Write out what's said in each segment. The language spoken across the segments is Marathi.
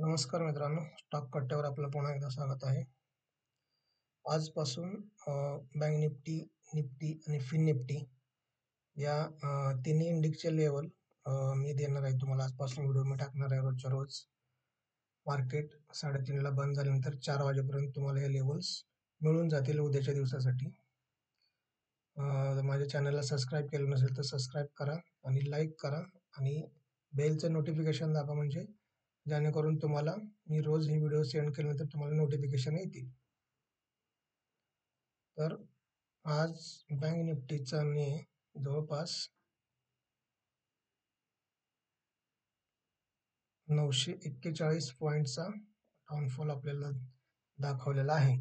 नमस्कार मित्रांनो, स्टॉक कट्ट्यावर आपलं पुन्हा एकदा स्वागत आहे. आजपासून बँक निफ्टी, निफ्टी आणि फिन निफ्टी या तिन्ही इंडेक्सचे लेवल मी देणार आहे तुम्हाला. आजपासून व्हिडिओ मी टाकणार आहे रोजच्या रोज. मार्केट 3:30ला बंद झाल्यानंतर 4 वाजेपर्यंत तुम्हाला हे लेवल्स मिळून जातील उद्याच्या दिवसासाठी. माझ्या चॅनलला सबस्क्राईब केलं नसेल तर सबस्क्राईब करा आणि लाईक करा आणि बेलचं नोटिफिकेशन दाबा, म्हणजे जेणेकरून तुम्हाला मी रोज हे व्हिडिओ सेंड केल्यानंतर तुम्हाला नोटिफिकेशन येतील. तर आज बँक निफ्टीचा जवळपास 941 पॉईंटचा डाऊनफॉल आपल्याला दाखवलेला आहे.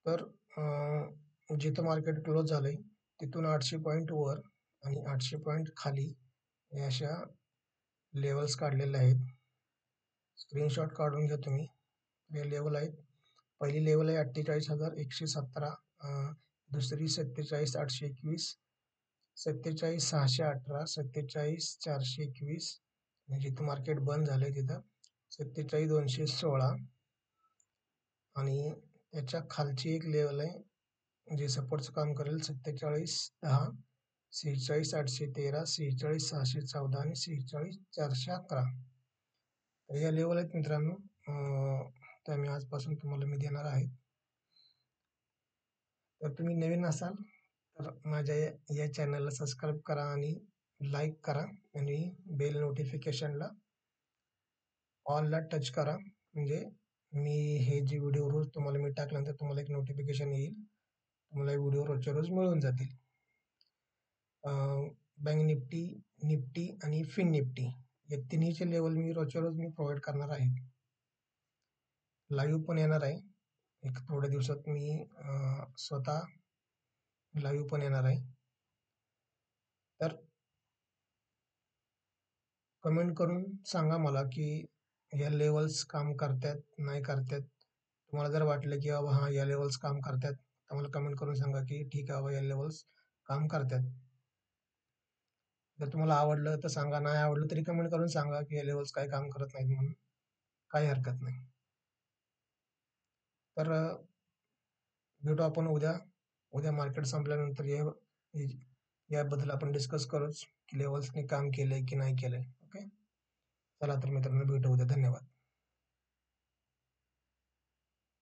तर जिथं मार्केट क्लोज झालंय तिथून 800 पॉईंट वर आणि 800 पॉईंट खाली या अशा लेवल्स काढलेले आहेत. स्क्रीनशॉट काढून घ्या तुम्ही. हे लेवल आहेत. पहिली लेवल आहे 48,117, दुसरी 47,821, 47,618, 47,421, जिथं मार्केट बंद झालंय तिथं 47,216 आणि त्याच्या खालची एक लेवल आहे जे सपोर्टचं काम करेल 47,10, 46,813, 46,614 आणि 46,411. तर या लेवल आहेत मित्रांनो. त्या मी आजपासून तुम्हाला मी देणार आहे. तर तुम्ही नवीन असाल तर माझ्या या चॅनलला सबस्क्राईब करा आणि लाईक करा आणि बेल नोटिफिकेशनला ऑलला टच करा, म्हणजे मी हे जे व्हिडिओ रोज तुम्हाला मी टाकल्यानंतर तुम्हाला एक नोटिफिकेशन येईल. तुम्हाला व्हिडिओ रोजच्या रोज मिळून जातील. बँक निफ्टी, निफ्टी आणि फिन निफ्टी या तिन्हीचे लेवल मी रोजच्या रोज मी प्रोव्हाइड करणार आहे. लाईव्ह पण येणार आहे. एक थोड्या दिवसात मी स्वतः लाईव्ह पण येणार आहे. तर कमेंट करून सांगा मला की या लेवल्स काम करतात नाही करतात. तुम्हाला जर वाटलं की बाबा हा या लेवल्स काम करतात तर मला कमेंट करून सांगा की ठीक आहे बाबा या लेवल्स काम करतात. जर तुम्हाला आवडलं तर सांगा, नाही आवडलं तरी कमेंट करून सांगा की हे लेवल्स काही काम करत नाहीत म्हणून. काही हरकत नाही. तर भेटू आपण उद्या मार्केट संपल्यानंतर याबद्दल आपण डिस्कस करूच की लेवल्सने काम केलंय की नाही केलंय. ओके, चला तर मित्रांनो भेटू उद्या. धन्यवाद.